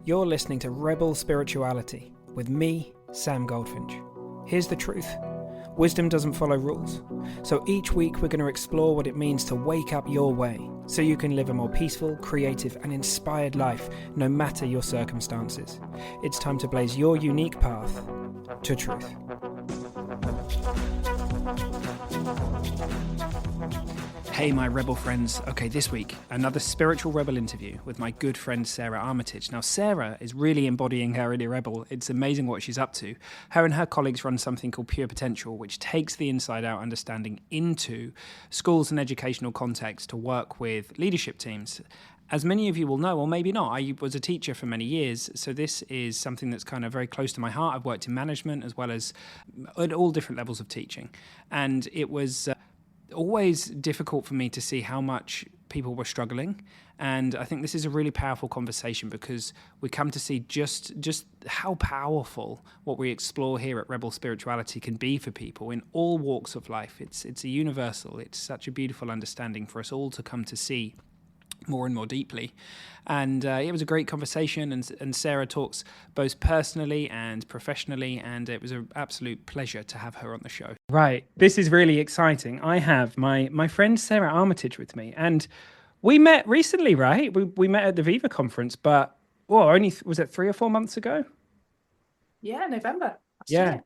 You're listening to Rebel Spirituality with me, Sam Goldfinch. Here's the truth. Wisdom doesn't follow rules. So each week we're going to explore what it means to wake up your way so you can live a more peaceful, creative and inspired life no matter your circumstances. It's time to blaze your unique path to truth. Hey my Rebel friends. Okay, this week, another Spiritual Rebel interview with my good friend Sarah Armitage. Now Sarah is really embodying her inner rebel. It's amazing what she's up to. Her and her colleagues run something called Pure Potential, which takes the inside-out understanding into schools and educational contexts to work with leadership teams. As many of you will know, or maybe not, I was a teacher for many years, so this is something that's kind of very close to my heart. I've worked in management as well as at all different levels of teaching. And it was always difficult for me to see how much people were struggling, and I think this is a really powerful conversation because we come to see just how powerful what we explore here at Rebel Spirituality can be for people in all walks of life. It's a universal. It's such a beautiful understanding for us all to come to see more and more deeply. And it was a great conversation, and Sarah talks both personally and professionally, and it was an absolute pleasure to have her on the show. Right, this is really exciting. I have my friend Sarah Armitage with me, and we met recently, right? We met at the Viva conference, but only was it 3 or 4 months ago? Yeah, November. Yeah.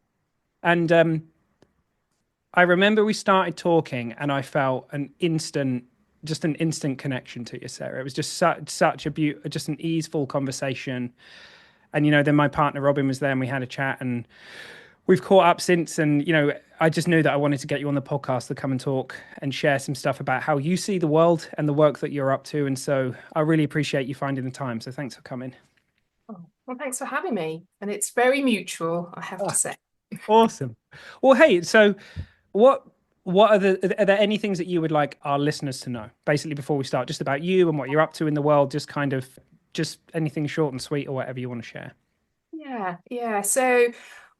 And I remember we started talking and I felt an instant connection to you, Sarah. It was just such a just an easeful conversation. And, then my partner Robin was there and we had a chat and we've caught up since. And, I just knew that I wanted to get you on the podcast to come and talk and share some stuff about how you see the world and the work that you're up to. And so I really appreciate you finding the time. So thanks for coming. Oh, well, thanks for having me. And it's very mutual, I have to say. Awesome. Well, hey, so are there any things that you would like our listeners to know, basically, before we start, just about you and what you're up to in the world, just anything short and sweet or whatever you want to share? Yeah. So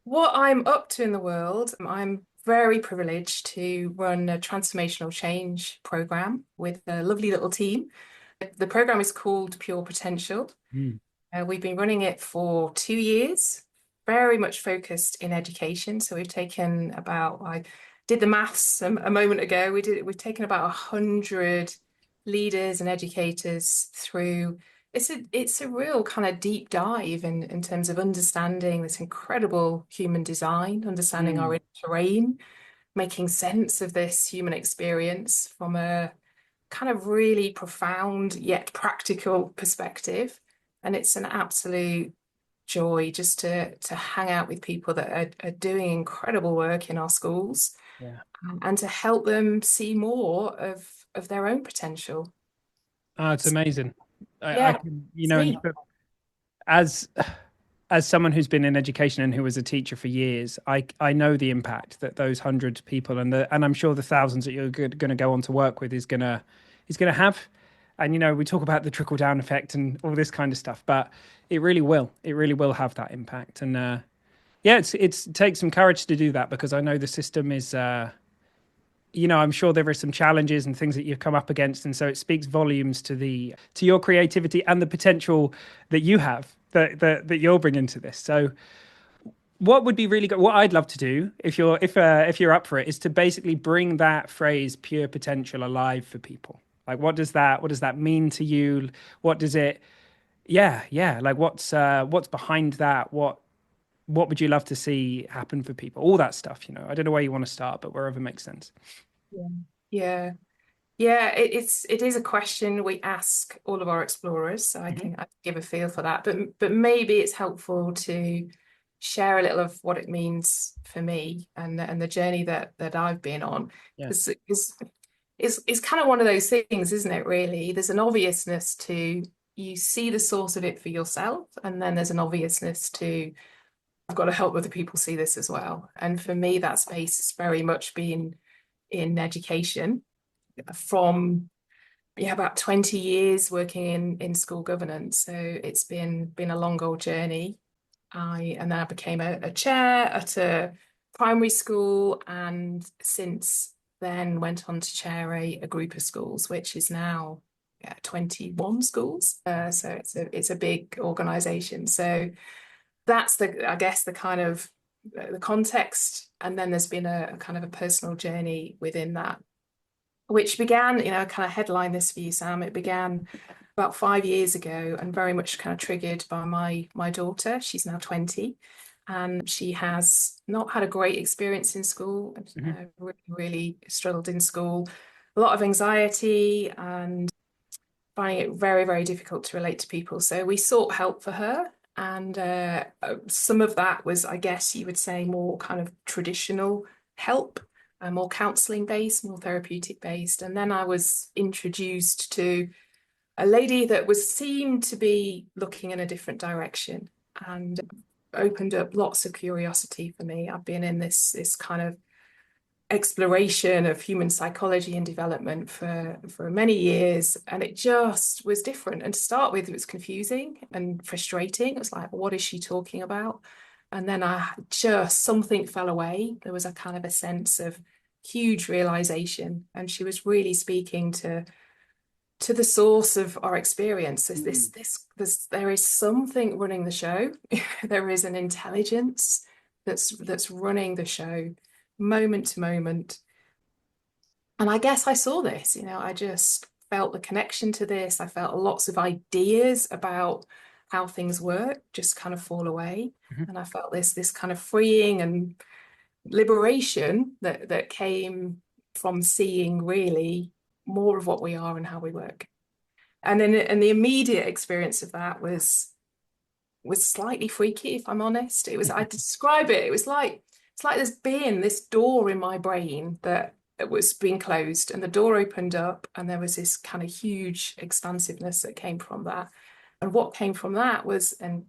what I'm up to in the world, I'm very privileged to run a transformational change program with a lovely little team. The program is called Pure Potential. We've been running it for 2 years, very much focused in education. So we've taken I did the maths a moment ago. We've taken about 100 leaders and educators through. It's a real kind of deep dive in terms of understanding this incredible human design, understanding our inner terrain, making sense of this human experience from a kind of really profound yet practical perspective. And it's an absolute joy just to hang out with people that are doing incredible work in our schools. Yeah. And to help them see more of their own potential. Oh, it's amazing. Yeah, I can, as someone who's been in education and who was a teacher for years, I know the impact that those 100 people and I'm sure the thousands that you're going to go on to work with is going to have. And we talk about the trickle down effect and all this kind of stuff, but it really will have that impact. And it takes some courage to do that, because I know the system is I'm sure there are some challenges and things that you've come up against, and so it speaks volumes to your creativity and the potential that you have that you're bringing to this. So what would be really good, what I'd love to do, if you're up for it, is to basically bring that phrase pure potential alive for people. Like, what does that mean to you? What does it like what's behind that? What would you love to see happen for people? All that stuff, I don't know where you want to start, but wherever makes sense. Yeah. It is a question we ask all of our explorers, so I can give a feel for that. But maybe it's helpful to share a little of what it means for me and the journey that I've been on. Yeah. It's kind of one of those things, isn't it, really? There's an obviousness to, you see the source of it for yourself, and then there's an obviousness to, I've got to help other people see this as well. And for me, that space has very much been in education from about 20 years working in school governance. So it's been a long old journey. And then I became a chair at a primary school, and since then went on to chair a group of schools, which is now 21 schools. So it's a big organization. So that's I guess the kind of the context. And then there's been a kind of a personal journey within that, which began, kind of headline this for you, Sam. It began about 5 years ago and very much kind of triggered by my daughter. She's now 20 and she has not had a great experience in school, really struggled in school, a lot of anxiety and finding it very, very difficult to relate to people. So we sought help for her. And some of that was, I guess you would say, more kind of traditional help, more counselling based, more therapeutic based. And then I was introduced to a lady that seemed to be looking in a different direction and opened up lots of curiosity for me. I've been in this kind of exploration of human psychology and development for many years, and it just was different. And to start with, it was confusing and frustrating. It was like, what is she talking about? And then something fell away. There was a kind of a sense of huge realization, and she was really speaking to the source of our experience. There is something running the show. There is an intelligence that's running the show moment to moment. And I guess I saw this, I just felt the connection to this. I felt lots of ideas about how things work just kind of fall away. And I felt this kind of freeing and liberation that came from seeing really more of what we are and how we work. And the immediate experience of that was slightly freaky, if I'm honest. I describe it, it's like there's been this door in my brain that was being closed, and the door opened up, and there was this kind of huge expansiveness that came from that. And what came from that was an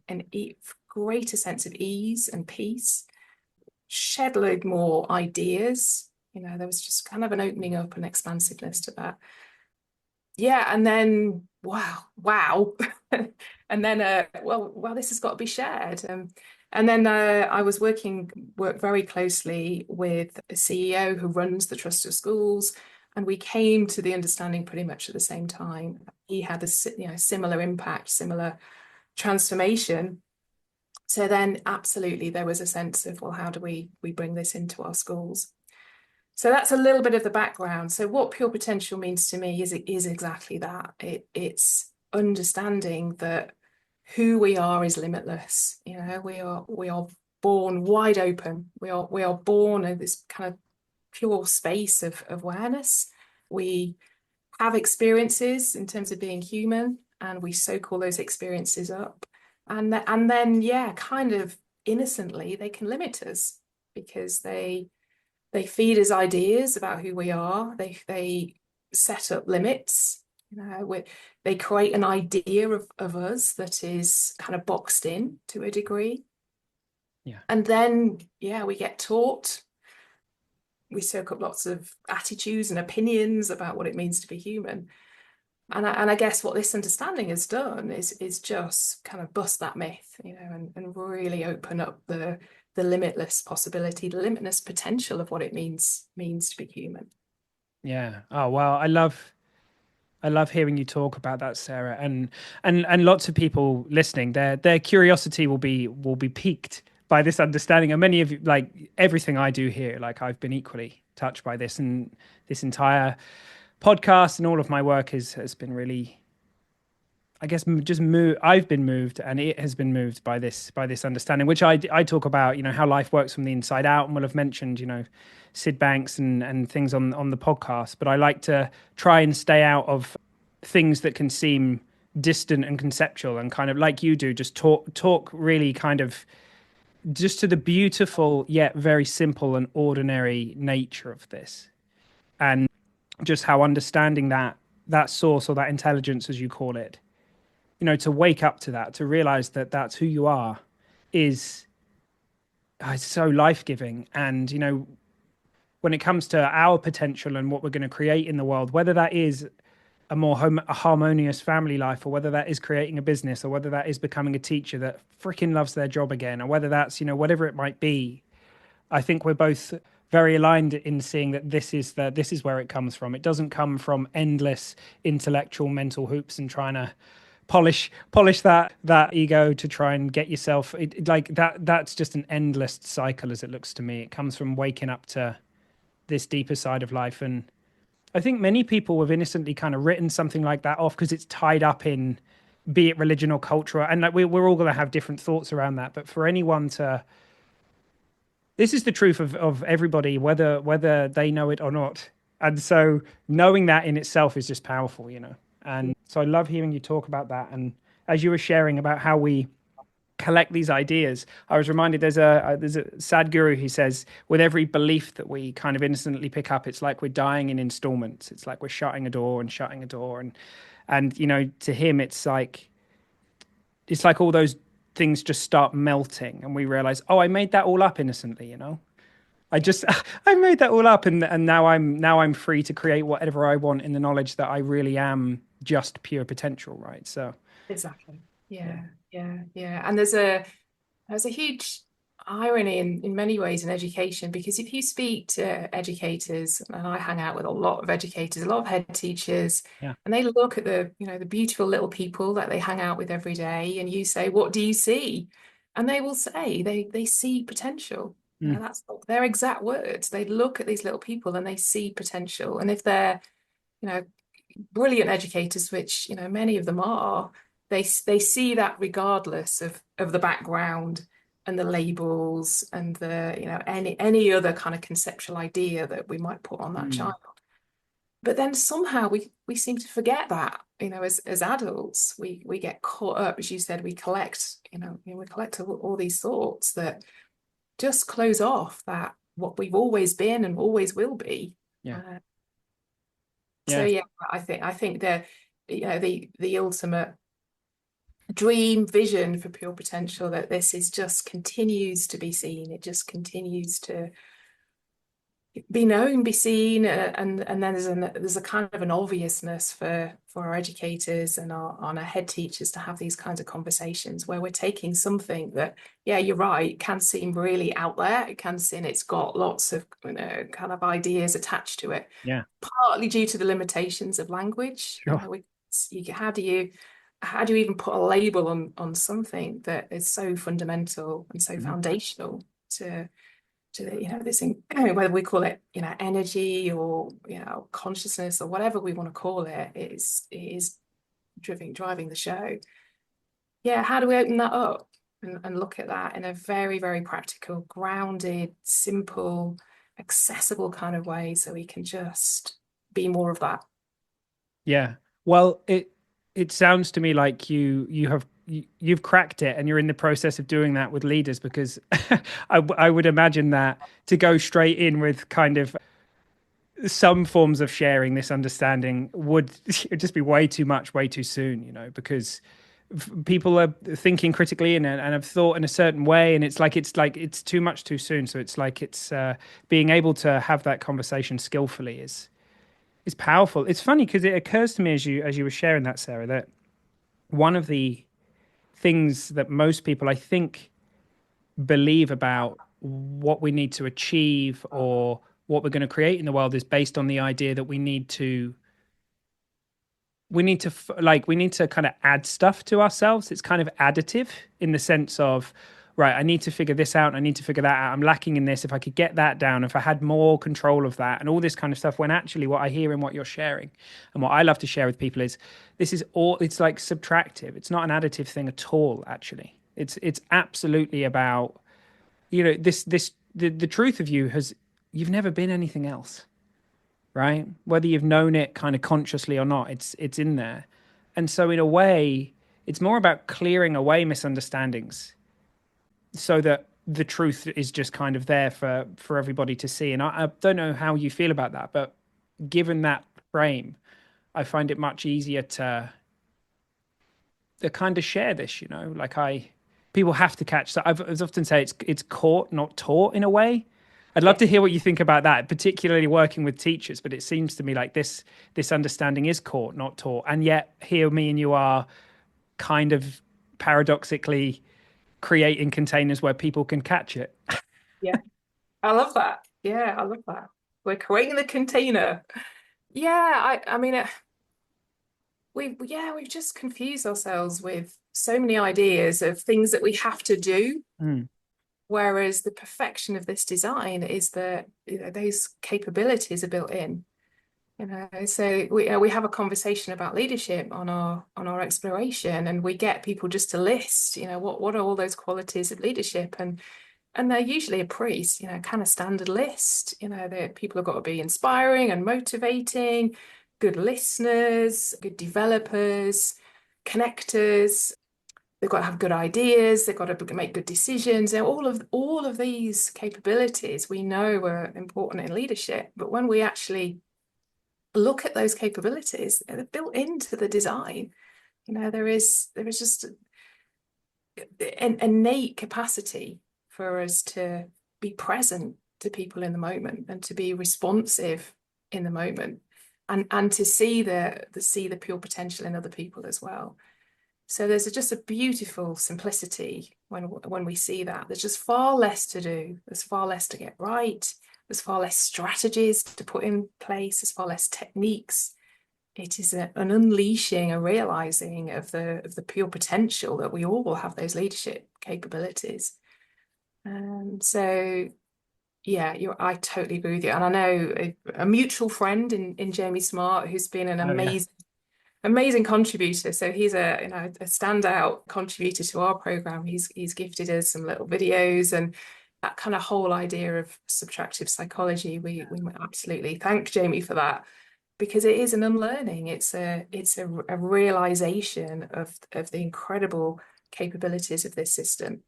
greater sense of ease and peace, shed a load more ideas. There was just kind of an opening up and expansiveness to that. Yeah, and then wow. And then well, this has got to be shared. And then I worked very closely with a CEO who runs the Trust of Schools, and we came to the understanding pretty much at the same time. He had a similar impact, similar transformation. So then absolutely there was a sense of, well, how do we bring this into our schools? So that's a little bit of the background. So what pure potential means to me is exactly that. It's understanding that who we are is limitless. We are born wide open. We are born in this kind of pure space of awareness. We have experiences in terms of being human, and we soak all those experiences up. And then, kind of innocently, they can limit us because they feed us ideas about who we are. They set up limits. They create an idea of us that is kind of boxed in to a degree. Yeah. And then, we get taught. We soak up lots of attitudes and opinions about what it means to be human. And I guess what this understanding has done is just kind of bust that myth, and really open up the limitless possibility, the limitless potential of what it means to be human. Yeah. Oh, well, I love hearing you talk about that, Sarah, and lots of people listening, their curiosity will be piqued by this understanding. And many of you, like everything I do here, like I've been equally touched by this, and this entire podcast and all of my work has been really, I guess, just I've been moved, and it has been moved by this understanding, which I talk about, how life works from the inside out, and will have mentioned, Sid Banks and things on the podcast. But I like to try and stay out of things that can seem distant and conceptual, and kind of like you do, just talk really kind of just to the beautiful yet very simple and ordinary nature of this, and just how understanding that source, or that intelligence, as you call it, to wake up to that, to realize that that's who you are, is so life-giving. And when it comes to our potential and what we're going to create in the world, whether that is a more harmonious family life, or whether that is creating a business, or whether that is becoming a teacher that freaking loves their job again, or whether that's whatever it might be, I think we're both very aligned in seeing that this is where it comes from. It doesn't come from endless intellectual mental hoops and trying to polish that ego to try and get yourself like that's just an endless cycle as it looks to me. It comes from waking up to this deeper side of life. And I think many people have innocently kind of written something like that off because it's tied up in, be it religion or culture, and like we're all going to have different thoughts around that. But for anyone to, this is the truth of everybody, whether they know it or not. And so knowing that in itself is just powerful, you know. And so I love hearing you talk about that. And as you were sharing about how we collect these ideas, I was reminded there's a Sadhguru who says with every belief that we kind of innocently pick up, it's like we're dying in installments. It's like we're shutting a door and shutting a door, and you know, to him it's like all those things just start melting and we realize, oh, I made that all up innocently, you know. I just I made that all up, and now I'm free to create whatever I want in the knowledge that I really am just pure potential, right? So Exactly. yeah, Yeah, yeah. And there's a huge irony in many ways in education, because if you speak to educators, and I hang out with a lot of educators, a lot of head teachers, yeah, and they look at the, you know, the beautiful little people that they hang out with every day, and you say, "What do you see?" And they will say they see potential. You mm, know, that's their exact words. They look at these little people and they see potential. And if they're, you know, brilliant educators, which, you know, many of them are, they see that regardless of the background and the labels and the, you know, any other kind of conceptual idea that we might put on that mm, child. But then somehow we seem to forget that, you know, as adults, we get caught up, as you said, we collect, we collect all these thoughts that just close off that what we've always been and always will be. yeah, Uh, so yeah, yeah, I think the, you know, the ultimate dream vision for pure potential, that this is just continues to be seen, it just continues to be known, be seen, and then there's a kind of an obviousness for our educators and our head teachers to have these kinds of conversations where we're taking something that, yeah, you're right, can seem really out there, it can seem it's got lots of, you know, kind of ideas attached to it, yeah, partly due to the limitations of language. You sure. know, how do you even put a label on something that is so fundamental and so Mhm. foundational to the, you know, this thing, whether we call it, you know, energy or, you know, consciousness or whatever we want to call it, it is driving the show. Yeah, how do we open that up and look at that in a very, very practical, grounded, simple, accessible kind of way, so we can just be more of that? Yeah. Well, it sounds to me like you've cracked it and you're in the process of doing that with leaders because I would imagine that to go straight in with kind of some forms of sharing this understanding would just be way too much, way too soon, you know, because people are thinking critically and have thought in a certain way, and it's too much too soon. So it's like it's being able to have that conversation skillfully is powerful. It's funny because it occurs to me as you were sharing that, Sarah, that one of the things that most people I think believe about what we need to achieve or what we're going to create in the world is based on the idea that we need to kind of add stuff to ourselves. It's kind of additive in the sense of, right, I need to figure this out, I need to figure that out, I'm lacking in this, if I could get that down, if I had more control of that, and all this kind of stuff. When actually what I hear in what you're sharing and what I love to share with people is this is all, it's like subtractive. It's not an additive thing at all, actually. It's absolutely about, you know, the truth of you has, you've never been anything else, right? Whether you've known it kind of consciously or not, it's in there. And so in a way, it's more about clearing away misunderstandings so that the truth is just kind of there for everybody to see. And I don't know how you feel about that, but given that frame, I find it much easier to kind of share this, you know, like people have to catch that. I often say it's caught, not taught in a way. I'd love Yeah, to hear what you think about that, particularly working with teachers. But it seems to me like this understanding is caught, not taught, and yet here me and you are kind of paradoxically creating containers where people can catch it. yeah. I love that. Yeah, I love that. We're creating the container. Yeah, I mean, we've just confused ourselves with so many ideas of things that we have to do, Mm. whereas the perfection of this design is that, those capabilities are built in. So we have a conversation about leadership on our exploration, and we get people just to list, what are all those qualities of leadership, and they're usually a pretty, kind of standard list. That people have got to be inspiring and motivating, good listeners, good developers, connectors. They've got to have good ideas. They've got to make good decisions. And all of these capabilities we know are important in leadership. But when we actually look at those capabilities, they're built into the design. There is just an innate capacity for us to be present to people in the moment and to be responsive in the moment, and to see the pure potential in other people as well. So there's just a beautiful simplicity when we see that. There's just far less to do. There's far less to get right. There's far less strategies to put in place. There's far less techniques. It is an unleashing, a realizing of the pure potential that we all have those leadership capabilities. So yeah, I totally agree with you. And I know a mutual friend in Jamie Smart, who's been an Oh yeah. amazing contributor. So he's a standout contributor to our program. He's gifted us some little videos, and that kind of whole idea of subtractive psychology. We absolutely thank Jamie for that, because it is an unlearning. It's a realization of the incredible capabilities of this system.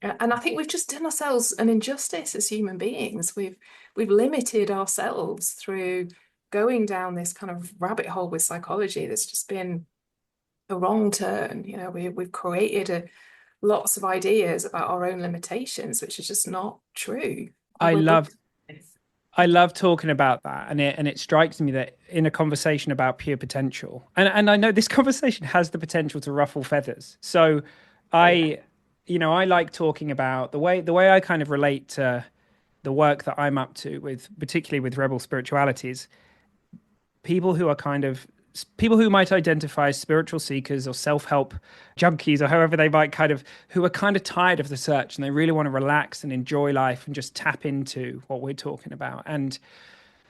And I think we've just done ourselves an injustice as human beings. We've limited ourselves through going down this kind of rabbit hole with psychology that's just been a wrong turn. We've created lots of ideas about our own limitations, which is just not true. I We're built. love I love talking about that, and it strikes me that in a conversation about pure potential, and I know this conversation has the potential to ruffle feathers. So, Oh yeah. I, I like talking about the way I kind of relate to the work that I'm up to with particularly with rebel spiritualities, people who are kind of people who might identify as spiritual seekers or self-help junkies or however they might kind of who are kind of tired of the search and they really want to relax and enjoy life and just tap into what we're talking about and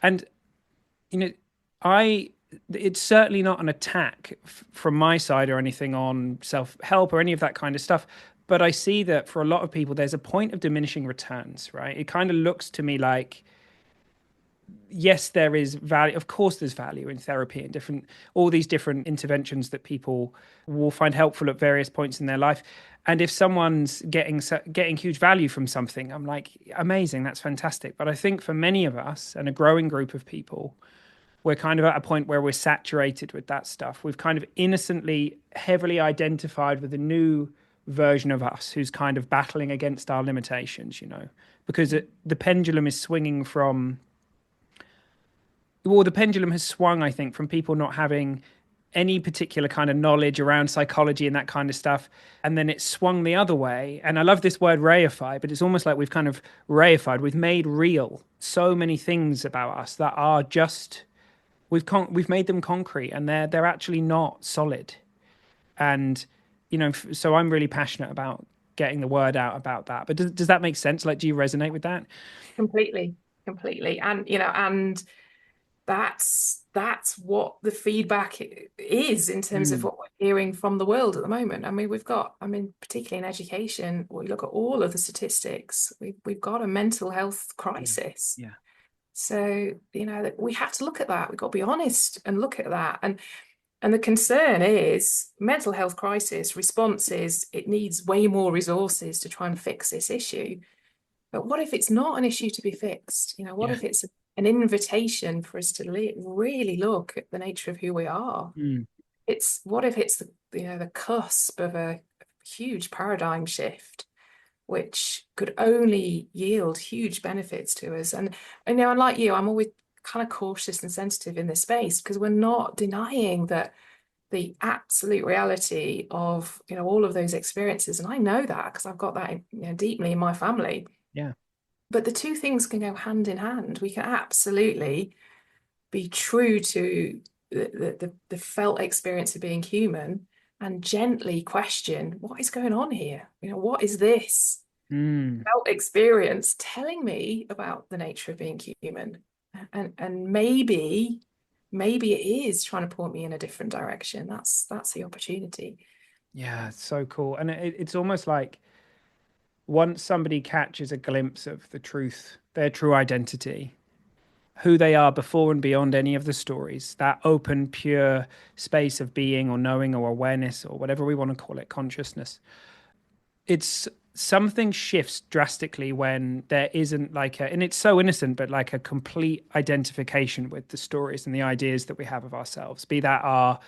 you know I it's certainly not an attack from my side or anything on self-help or any of that kind of stuff, but I see that for a lot of people there's a point of diminishing returns, right? It kind of looks to me like yes, there is value. Of course, there's value in therapy and all these different interventions that people will find helpful at various points in their life. And if someone's getting huge value from something, I'm like, amazing, that's fantastic. But I think for many of us and a growing group of people, we're kind of at a point where we're saturated with that stuff. We've kind of innocently, heavily identified with a new version of us who's kind of battling against our limitations, because the pendulum is swinging from the pendulum has swung, I think, from people not having any particular kind of knowledge around psychology and that kind of stuff. And then it swung the other way. And I love this word reify, but it's almost like we've kind of reified. We've made real so many things about us that are just we've made them concrete and they're actually not solid. And so I'm really passionate about getting the word out about that. But does that make sense? Like, do you resonate with that? Completely, completely. And that's what the feedback is in terms of Mm, what we're hearing from the world at the moment. I mean, particularly in education, we look at all of the statistics. We've got a mental health yeah, crisis. yeah. So, we have to look at that. We've got to be honest and look at that. And the concern is mental health crisis response is it needs way more resources to try and fix this issue. But what if it's not an issue to be fixed? What Yeah. if it's an invitation for us to really look at the nature of who we are? Mm. It's what if it's the cusp of a huge paradigm shift, which could only yield huge benefits to us. And like you, I'm always kind of cautious and sensitive in this space because we're not denying that the absolute reality of all of those experiences, and I know that because I've got that deeply in my family. Yeah. but the two things can go hand in hand. We can absolutely be true to the felt experience of being human and gently question what is going on here? What is this Mm. felt experience telling me about the nature of being human? And maybe it is trying to point me in a different direction. That's the opportunity. Yeah, it's so cool. And it's almost like once somebody catches a glimpse of the truth, their true identity, who they are before and beyond any of the stories, that open, pure space of being or knowing or awareness or whatever we want to call it, consciousness, it's something shifts drastically when there isn't like a, and it's so innocent, but like a complete identification with the stories and the ideas that we have of ourselves, be that our,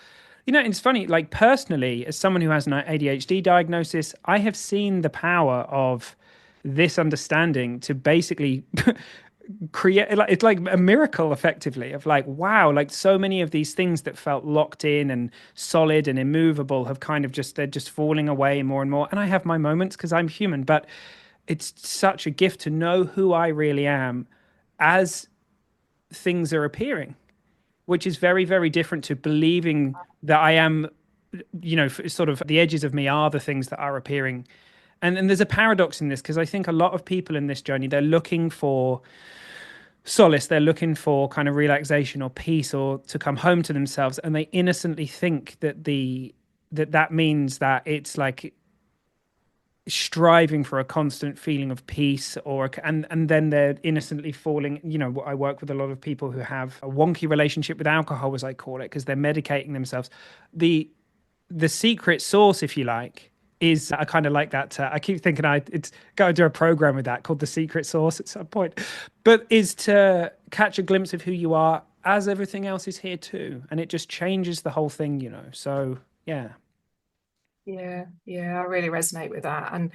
it's funny, like personally, as someone who has an ADHD diagnosis, I have seen the power of this understanding to basically create, like it's like a miracle effectively of like, wow, like so many of these things that felt locked in and solid and immovable have kind of just, they're just falling away more and more. And I have my moments because I'm human, but it's such a gift to know who I really am as things are appearing, which is very, very different to believing that I am, sort of the edges of me are the things that are appearing. And there's a paradox in this because I think a lot of people in this journey, they're looking for solace, they're looking for kind of relaxation or peace or to come home to themselves, and they innocently think that that means that it's like striving for a constant feeling of peace and then they're innocently falling. I work with a lot of people who have a wonky relationship with alcohol, as I call it, because they're medicating themselves. The secret sauce, if you like, is I kind of like that. I keep thinking it's got to do a program with that called The Secret Sauce at some point, but is to catch a glimpse of who you are as everything else is here too. And it just changes the whole thing. So, yeah. Yeah, I really resonate with that. And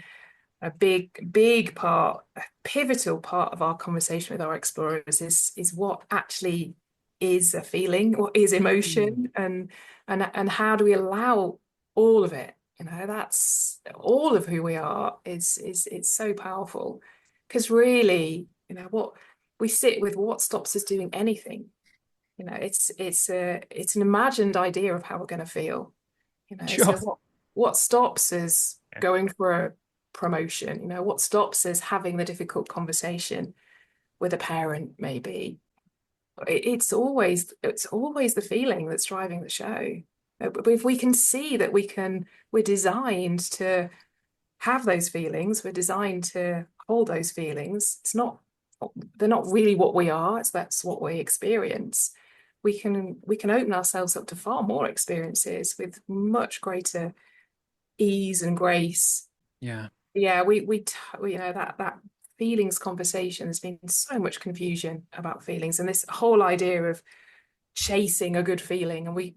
a big part, a pivotal part of our conversation with our explorers is what actually is a feeling, what is Mm. emotion, and how do we allow all of it? That's all of who we are is it's so powerful. Because really, what we sit with what stops us doing anything. It's an imagined idea of how we're going to feel. Sure. So what stops us going for a promotion? What stops us having the difficult conversation with a parent, maybe? It's always the feeling that's driving the show. But if we can see that we're designed to have those feelings, we're designed to hold those feelings. They're not really what we are, that's what we experience. We can open ourselves up to far more experiences with much greater ease and grace. Yeah. Yeah, that feelings conversation, there's been so much confusion about feelings and this whole idea of chasing a good feeling, and we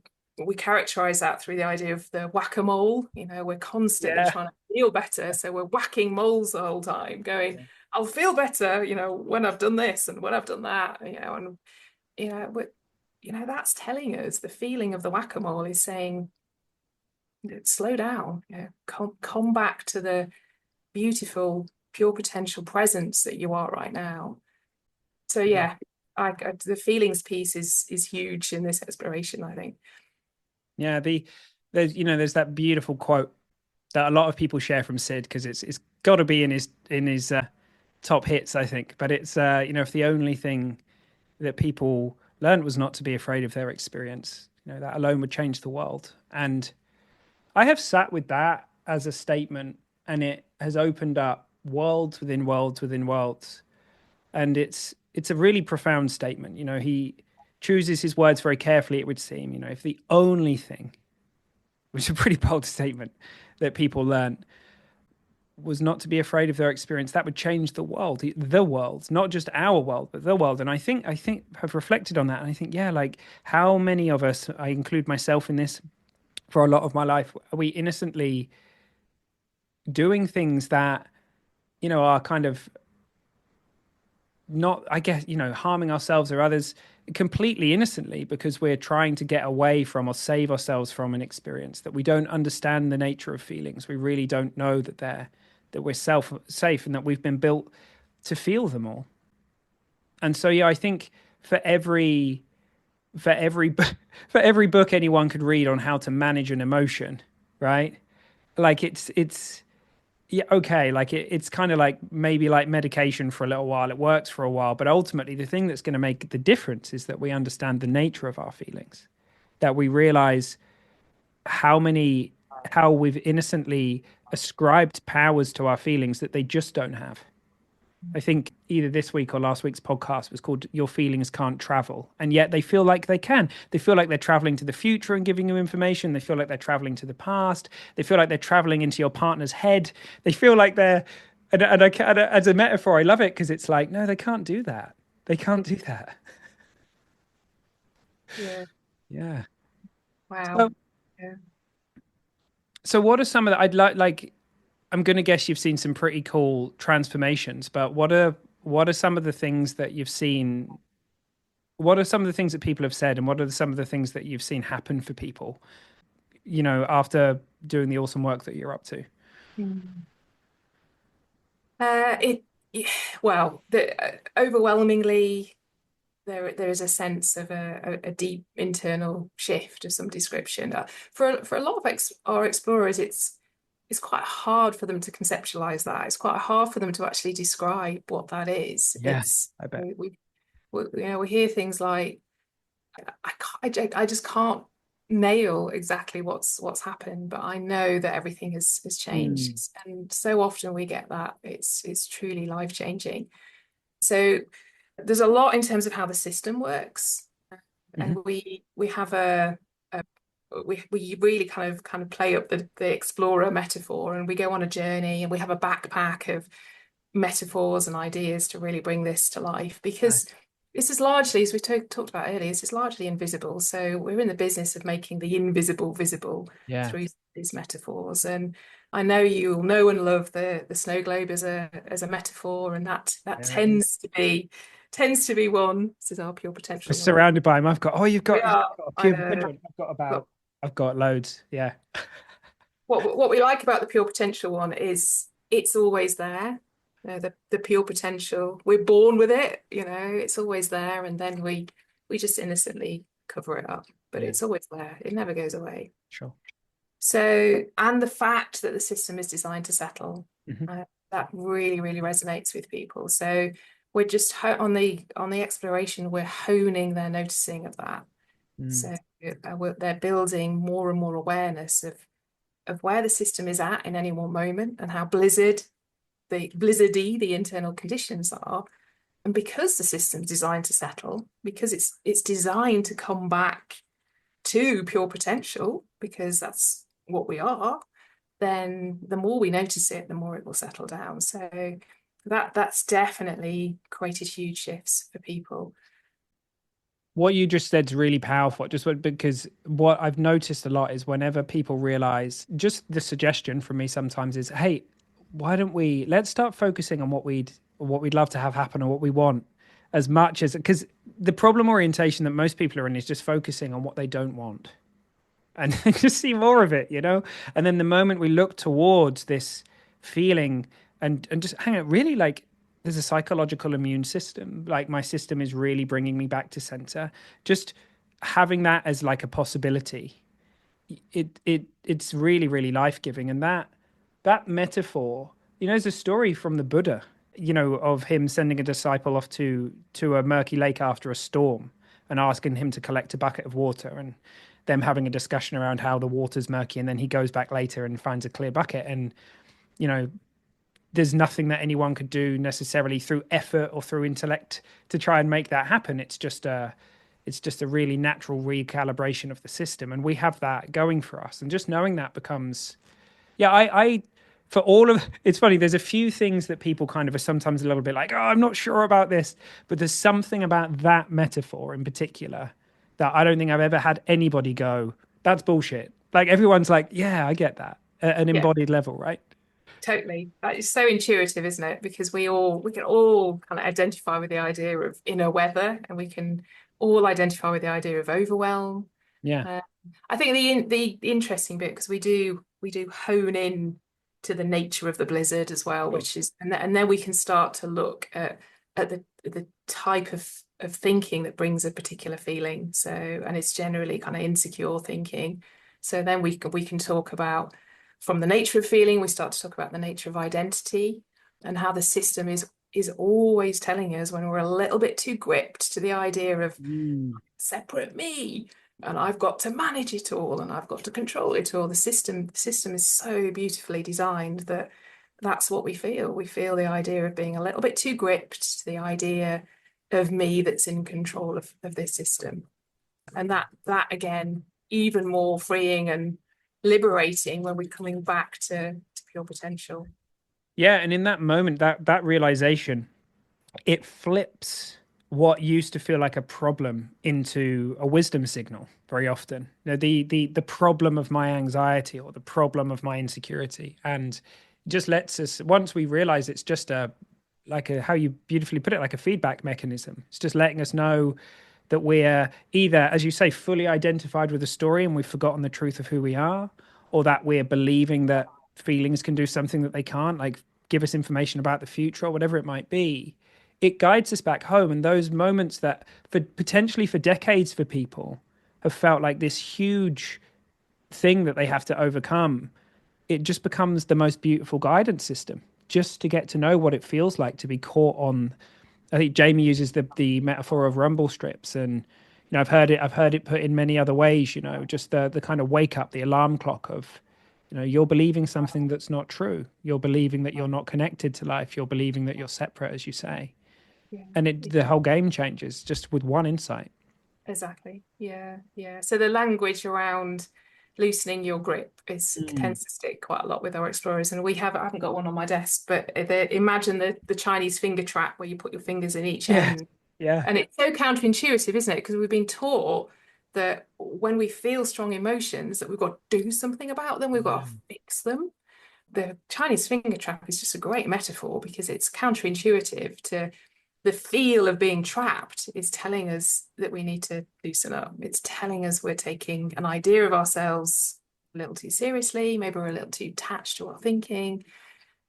characterize that through the idea of the whack-a-mole. We're constantly Yeah. trying to feel better, so we're whacking moles the whole time, going, I'll feel better, when I've done this and when I've done that, and but that's telling us the feeling of the whack-a-mole is saying, slow down, come back to the beautiful, pure potential presence that you are right now. So Yeah. yeah, the feelings piece is huge in this exploration, I think. Yeah. There's that beautiful quote that a lot of people share from Sid because it's got to be in his top hits, I think. But it's if the only thing that people learned was not to be afraid of their experience, that alone would change the world. And I have sat with that as a statement, and it has opened up worlds within worlds within worlds. And it's a really profound statement. He chooses his words very carefully, it would seem. If the only thing, which is a pretty bold statement, that people learn was not to be afraid of their experience, that would change the world, not just our world, but the world. And I think I've reflected on that, and I think, yeah, like how many of us, I include myself in this, for a lot of my life, are we innocently doing things that are kind of not, I guess, harming ourselves or others completely innocently because we're trying to get away from or save ourselves from an experience, that we don't understand the nature of feelings. We really don't know that we're safe and that we've been built to feel them all. And so, yeah, I think for every for every for every book anyone could read on how to manage an emotion, right? Like it's yeah, okay, like it's kind of like maybe like medication for a little while. It works for a while, but ultimately the thing that's going to make the difference is that we understand the nature of our feelings, that we realize how many how we've innocently ascribed powers to our feelings that they just don't have. I think either this week or last week's podcast was called Your Feelings Can't Travel. And yet they feel like they can. They feel like they're traveling to the future and giving you information. They feel like they're traveling to the past. They feel like they're traveling into your partner's head. They feel like they're, and as a metaphor, I love it because it's like, no, they can't do that. They can't do that. Yeah. Yeah. Wow. So, Yeah. so what are some of the, I'd like, I'm going to guess you've seen some pretty cool transformations, but what are some of the things that you've seen? What are some of the things that people have said, and what are some of the things that you've seen happen for people, after doing the awesome work that you're up to? Mm. It yeah, well, overwhelmingly there is a sense of a deep internal shift of some description. For a lot of our explorers, it's quite hard for them to conceptualize that. It's quite hard for them to actually describe what that is. Yeah, It's I bet. we hear things like I just can't nail exactly what's happened, but I know that everything has changed. Mm. And so often we get that it's truly life changing. So there's a lot in terms of how the system works, and Hmm. we have a we really kind of play up the explorer metaphor, and we go on a journey, and we have a backpack of metaphors and ideas to really bring this to life, because Nice. this is largely, as we talked about earlier, this is largely invisible. So we're in the business of making the invisible visible Yeah. through these metaphors. And I know you'll know and love the snow globe as a metaphor, and that Yeah. tends to be one. This is our pure We're potential one. surrounded by them. You've We got are. a I pure know. potential. I've got But about, I've got loads. Yeah. what we like about the pure potential one is it's always there. The pure potential, we're born with it, it's always there, and then we just innocently cover it up, but Yeah. it's always there. It never goes away. Sure. So, and the fact that the system is designed to settle, Hmm. that really, really resonates with people. So we're just on the exploration, we're honing their noticing of that. Mm. So they're building more and more awareness of where the system is at in any one moment, and how blizzardy the internal conditions are. And because the system's designed to settle, because it's designed to come back to pure potential, because that's what we are, then the more we notice it, the more it will settle down. So that's definitely created huge shifts for people. What you just said is really powerful. Because what I've noticed a lot is whenever people realize, just the suggestion from me sometimes is, hey, why don't let's start focusing on what we'd love to have happen or what we want, as much as, because the problem orientation that most people are in is just focusing on what they don't want and just see more of it, And then the moment we look towards this feeling and just hang on, really, like, there's a psychological immune system. Like, my system is really bringing me back to center. Just having that as like a possibility, it's really, really life giving. And that metaphor, there's a story from the Buddha, of him sending a disciple off to a murky lake after a storm and asking him to collect a bucket of water, and them having a discussion around how the water's murky, and then he goes back later and finds a clear bucket. And you know there's nothing that anyone could do necessarily through effort or through intellect to try and make that happen. It's just a really natural recalibration of the system, and we have that going for us. And just knowing that becomes, yeah, I for all of it's funny, there's a few things that people kind of are sometimes a little bit like, oh, I'm not sure about this, but there's something about that metaphor in particular that I don't think I've ever had anybody go, that's bullshit. Like, everyone's like, yeah, I get that at an Yeah, embodied level, right? totally. That is so intuitive, isn't it? Because we can all kind of identify with the idea of inner weather, and we can all identify with the idea of overwhelm. Yeah. Uh, I think the interesting bit, because we do hone in to the nature of the blizzard as well, which is, and then we can start to look at the type of thinking that brings a particular feeling. So, and it's generally kind of insecure thinking. So then we can talk about, from the nature of feeling, we start to talk about the nature of identity and how the system is always telling us when we're a little bit too gripped to the idea of separate me and I've got to manage it all and I've got to control it all. The system is so beautifully designed that that's what we feel. We feel the idea of being a little bit too gripped to the idea of me that's in control of this system. And that again, even more freeing and liberating when we're coming back to pure potential. Yeah, and in that moment, that realization, it flips what used to feel like a problem into a wisdom signal very often. You know, the problem of my anxiety or the problem of my insecurity. And just lets us, once we realize it's just a, like a, how you beautifully put it, like a feedback mechanism. It's just letting us know that we're either, as you say, fully identified with the story and we've forgotten the truth of who we are, or that we're believing that feelings can do something that they can't, like give us information about the future or whatever it might be. It guides us back home. And those moments that, for potentially for decades for people, have felt like this huge thing that they have to overcome, it just becomes the most beautiful guidance system just to get to know what it feels like to be caught on. I think Jamie uses the metaphor of rumble strips, and I've heard it put in many other ways. Just the kind of wake up, the alarm clock of, you're believing something that's not true. You're believing that you're not connected to life. You're believing that you're separate, as you say, Yeah. and the whole game changes just with one insight. Exactly. Yeah. Yeah. So the language around loosening your grip is tends to stick quite a lot with our explorers. And I haven't got one on my desk, but imagine the Chinese finger trap where you put your fingers in each Yeah, end. yeah, And it's so counterintuitive, isn't it? Because we've been taught that when we feel strong emotions, that we've got to do something about them, we've got to fix them. The Chinese finger trap is just a great metaphor because it's counterintuitive to the feel of being trapped is telling us that we need to loosen up. It's telling us we're taking an idea of ourselves a little too seriously. Maybe we're a little too attached to our thinking.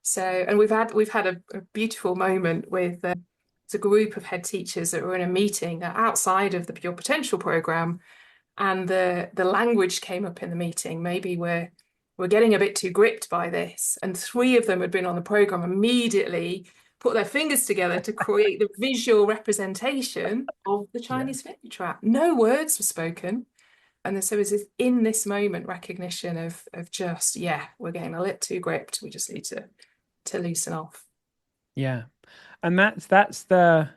So, and we've had a beautiful moment with it's a group of head teachers that were in a meeting outside of the Pure Potential program, and the language came up in the meeting. Maybe we're getting a bit too gripped by this, and three of them had been on the program immediately put their fingers together to create the visual representation of the yeah, Chinese finger trap. No words were spoken. And so is this in this moment recognition of just, yeah, we're getting a little too gripped. We just need to loosen off. yeah. And that's the,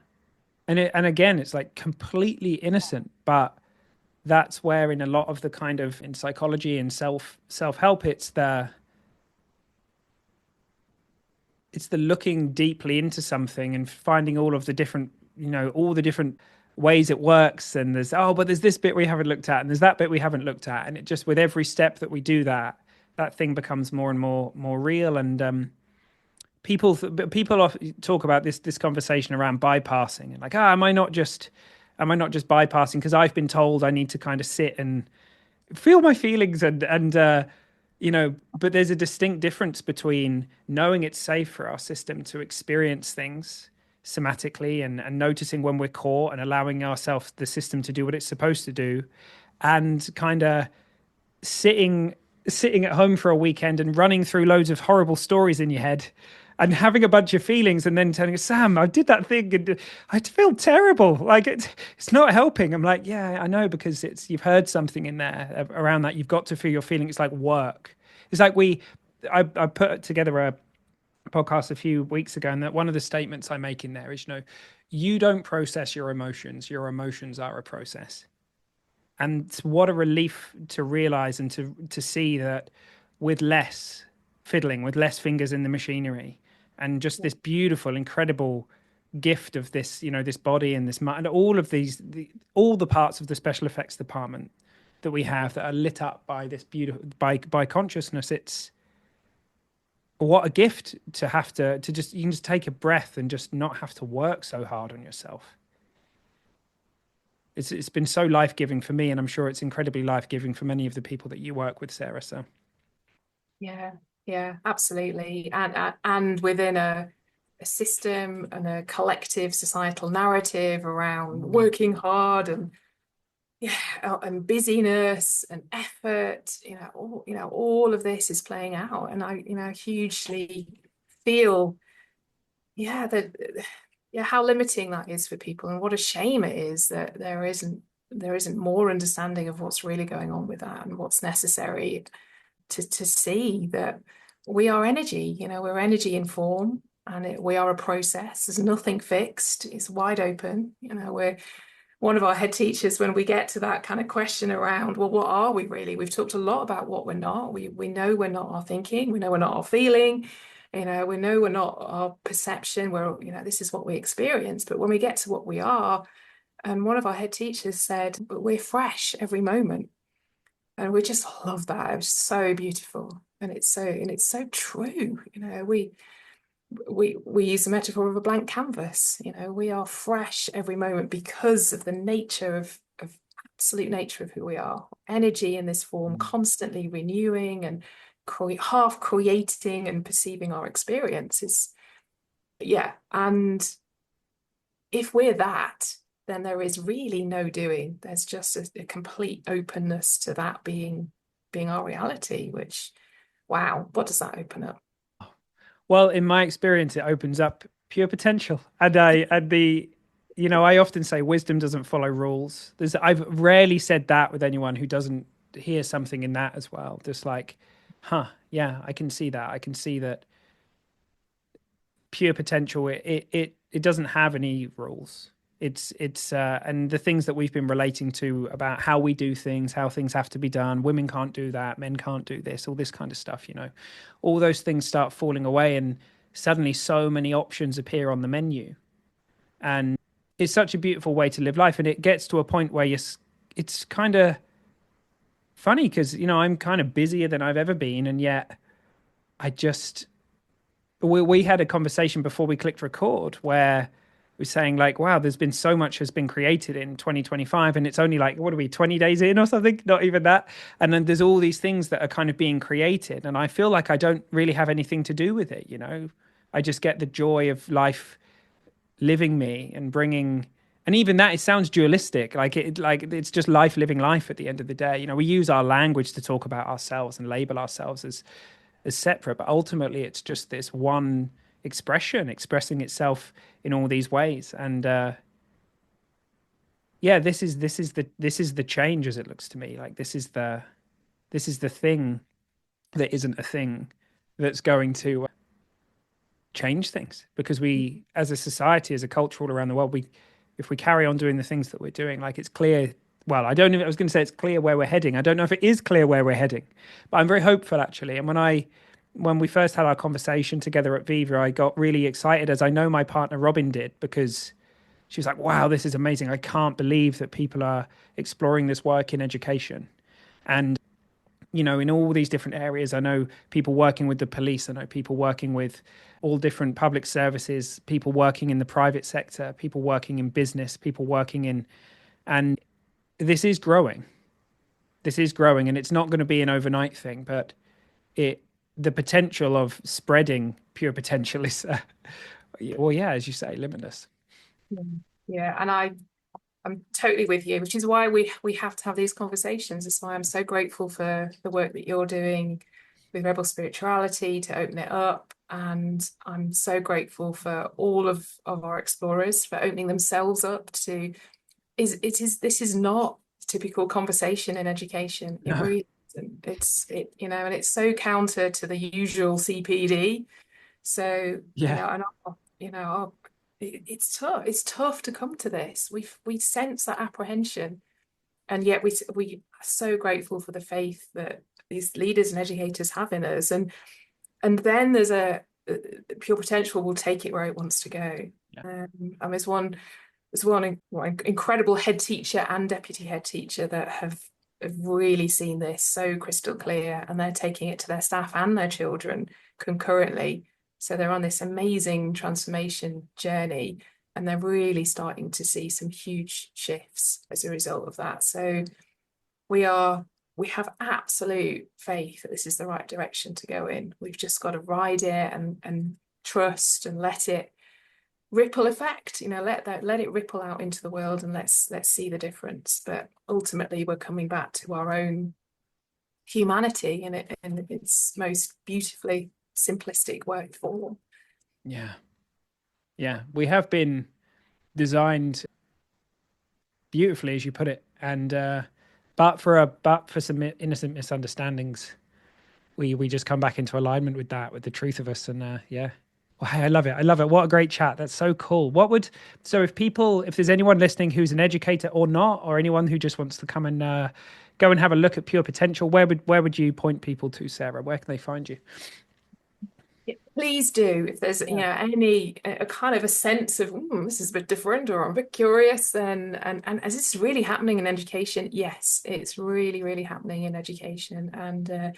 and again, it's like completely innocent, but that's where in a lot of the kind of in psychology and self help, it's the looking deeply into something and finding all of the different, all the different ways it works. And there's this bit we haven't looked at, and there's that bit we haven't looked at, and it just, with every step that we do, that thing becomes more and more real. And people often talk about this conversation around bypassing, and like, am I not just bypassing because I've been told I need to kind of sit and feel my feelings, but there's a distinct difference between knowing it's safe for our system to experience things somatically, and noticing when we're caught and allowing ourselves, the system, to do what it's supposed to do, and kind of sitting sitting at home for a weekend and running through loads of horrible stories in your head and having a bunch of feelings, and then telling us, Sam, I did that thing and I feel terrible. Like it's not helping. I'm like, yeah, I know, because you've heard something in there around that. You've got to feel your feeling. It's like work. It's like I put together a podcast a few weeks ago, and that one of the statements I make in there is, you don't process your emotions. Your emotions are a process. And what a relief to realize and to see that with less fiddling, with less fingers in the machinery, and just this beautiful, incredible gift of this, this body and this mind, all of all the parts of the special effects department that we have that are lit up by this beautiful, by consciousness. It's what a gift to have to just, you can just take a breath and just not have to work so hard on yourself. It's been so life-giving for me, and I'm sure it's incredibly life-giving for many of the people that you work with, Sarah. So Yeah. Yeah, absolutely. And within a system and a collective societal narrative around working hard and yeah, and busyness and effort, all of this is playing out. And I, hugely feel, yeah, that yeah, how limiting that is for people, and what a shame it is that there isn't more understanding of what's really going on with that and what's necessary to see that we are energy, we're energy in form, and we are a process. There's nothing fixed. It's wide open. We're one of our head teachers, when we get to that kind of question around, well, what are we really? We've talked a lot about what we're not. We know we're not our thinking. We know we're not our feeling. We know we're not our perception. This is what we experience. But when we get to what we are, and one of our head teachers said, but we're fresh every moment. And we just love that. It was so beautiful. And it's so true. We use the metaphor of a blank canvas. We are fresh every moment because of the nature of absolute nature of who we are. Energy in this form, constantly renewing and half creating and perceiving our experiences. Yeah. And if we're that, then there is really no doing. There's just a complete openness to that being our reality, which, wow, what does that open up? Well, in my experience, it opens up pure potential. I often say wisdom doesn't follow rules. I've rarely said that with anyone who doesn't hear something in that as well. Just like, huh, yeah, I can see that. I can see that pure potential. It doesn't have any rules. And the things that we've been relating to about how we do things, how things have to be done. Women can't do that. Men can't do this. All this kind of stuff. All those things start falling away, and suddenly so many options appear on the menu. And it's such a beautiful way to live life. And it gets to a point where it's kind of funny because I'm kind of busier than I've ever been, and yet I just we had a conversation before we clicked record where we're saying like, wow, there's been so much has been created in 2025, and it's only like, what are we, 20 days in or something? Not even that. And then there's all these things that are kind of being created, and I feel like I don't really have anything to do with it. I just get the joy of life living me and bringing. And even that, it sounds dualistic, like it's just life living life at the end of the day. We use our language to talk about ourselves and label ourselves as separate, but ultimately it's just this one expression expressing itself in all these ways. And yeah, this is the change, as it looks to me. Like this is the thing that isn't a thing that's going to change things, because we, as a society, as a culture all around the world, if we carry on doing the things that we're doing, like, it's clear. Well, I don't know. I was going to say it's clear where we're heading. I don't know if it is clear where we're heading, but I'm very hopeful, actually. And when we first had our conversation together at Viva, I got really excited, as I know my partner Robin did, because she was like, wow, this is amazing. I can't believe that people are exploring this work in education. And, in all these different areas, I know people working with the police, I know people working with all different public services, people working in the private sector, people working in business, people working in, and this is growing. This is growing, and it's not going to be an overnight thing, but the potential of spreading pure potential is, well, yeah, as you say, limitless. Yeah, and I'm totally with you, which is why we have to have these conversations. That's why I'm so grateful for the work that you're doing with Rebel Spirituality to open it up. And I'm so grateful for all of our explorers for opening themselves up to this is not typical conversation in education. It No. really isn't. And it's so counter to the usual CPD. So, Yeah. and it's tough. It's tough to come to this. We sense that apprehension, and yet we are so grateful for the faith that these leaders and educators have in us. And then there's pure potential will take it where it wants to go. Yeah. And there's one incredible head teacher and deputy head teacher that have really seen this so crystal clear, and they're taking it to their staff and their children concurrently. So they're on this amazing transformation journey, and they're really starting to see some huge shifts as a result of that. So we are we have absolute faith that this is the right direction to go in. We've just got to ride it and trust and let it ripple effect, let it ripple out into the world, and let's see the difference. But ultimately we're coming back to our own humanity in its most beautifully simplistic form. Yeah, we have been designed beautifully, as you put it, and but for some innocent misunderstandings, we just come back into alignment with the truth of us. And well, hey, I love it. What a great chat. That's so cool. So if there's anyone listening who's an educator or not, or anyone who just wants to come and go and have a look at Pure Potential, where would you point people to, Sarah? Where can they find you? Please do. If there's any a kind of a sense of this is a bit different, or I'm a bit curious, then and as it's really happening in education, yes, it's really, really happening in education. And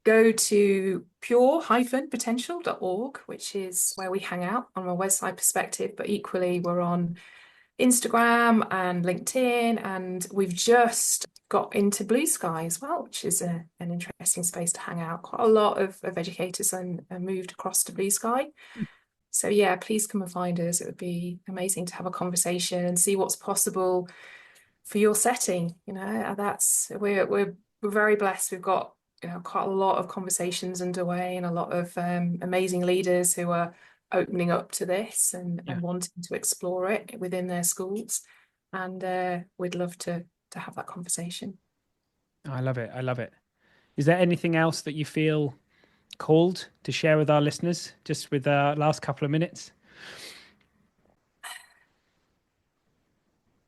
go to pure-potential.org, which is where we hang out on our website perspective, but equally we're on Instagram and LinkedIn, and we've just got into Blue Sky as well, which is an interesting space to hang out. Quite a lot of educators moved across to Blue Sky. So yeah, please come and find us. It would be amazing to have a conversation and see what's possible for your setting. We're very blessed. We've got quite a lot of conversations underway, and a lot of amazing leaders who are opening up to this and wanting to explore it within their schools. And we'd love to have that conversation. I love it. Is there anything else that you feel called to share with our listeners, just with our last couple of minutes?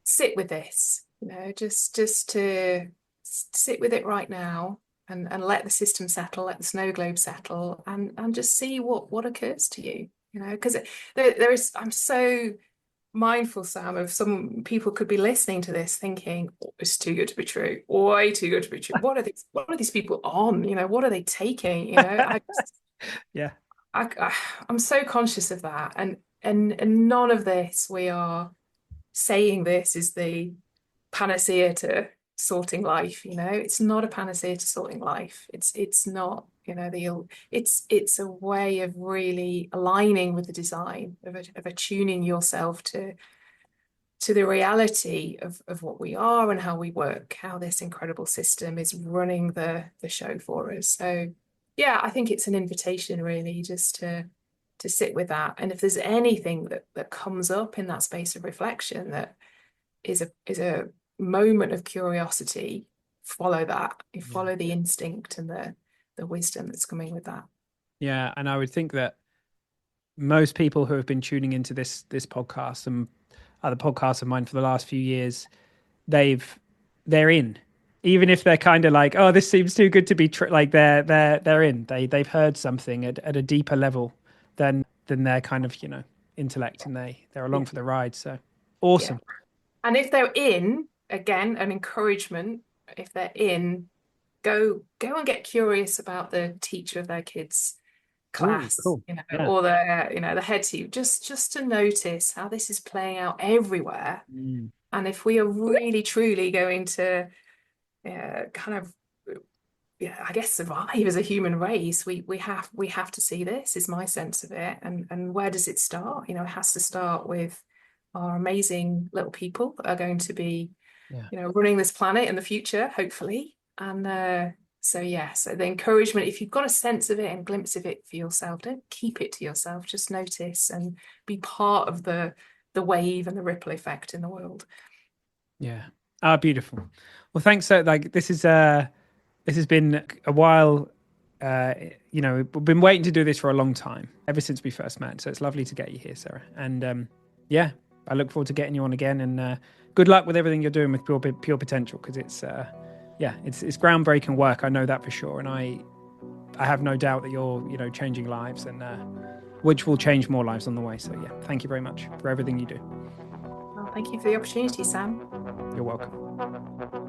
Sit with this, just to sit with it right now, and let the system settle, let the snow globe settle, and just see what occurs to you, because I'm so mindful, Sam, of some people could be listening to this thinking, it's too good to be true, way too good to be true. What are these people on? What are they taking? I'm so conscious of that, and none of this, we are saying this is the panacea to sorting life. It's not a panacea to sorting life. It's not, it's a way of really aligning with the design, of attuning yourself to the reality of what we are and how we work, how this incredible system is running the show for us. So yeah, I think it's an invitation really just to sit with that. And if there's anything that comes up in that space of reflection that is a moment of curiosity, follow that. You follow the instinct and the wisdom that's coming with that. Yeah, and I would think that most people who have been tuning into this podcast and other podcasts of mine for the last few years, they're in. Even if they're kind of like, oh, this seems too good to be true, like they're in. They've heard something at a deeper level than their kind of intellect, and they're along for the ride. So awesome. Yeah. And if they're in, again, an encouragement. If they're in, go and get curious about the teacher of their kids' class. Ooh, cool. Or the head teacher, just to notice how this is playing out everywhere. And if we are really truly going to kind of I guess survive as a human race, we have to see this, is my sense of it. And where does it start? It has to start with our amazing little people that are going to be running this planet in the future, hopefully. And so the encouragement, if you've got a sense of it and glimpse of it for yourself, don't keep it to yourself, just notice and be part of the wave and the ripple effect in the world. Beautiful. Well, thanks. So this has been a while. We've been waiting to do this for a long time, ever since we first met. So it's lovely to get you here, Sarah. And I look forward to getting you on again. And good luck with everything you're doing with Pure Potential, because it's groundbreaking work. I know that for sure, and I have no doubt that you're changing lives, and which will change more lives on the way. So thank you very much for everything you do. Well, thank you for the opportunity, Sam. You're welcome.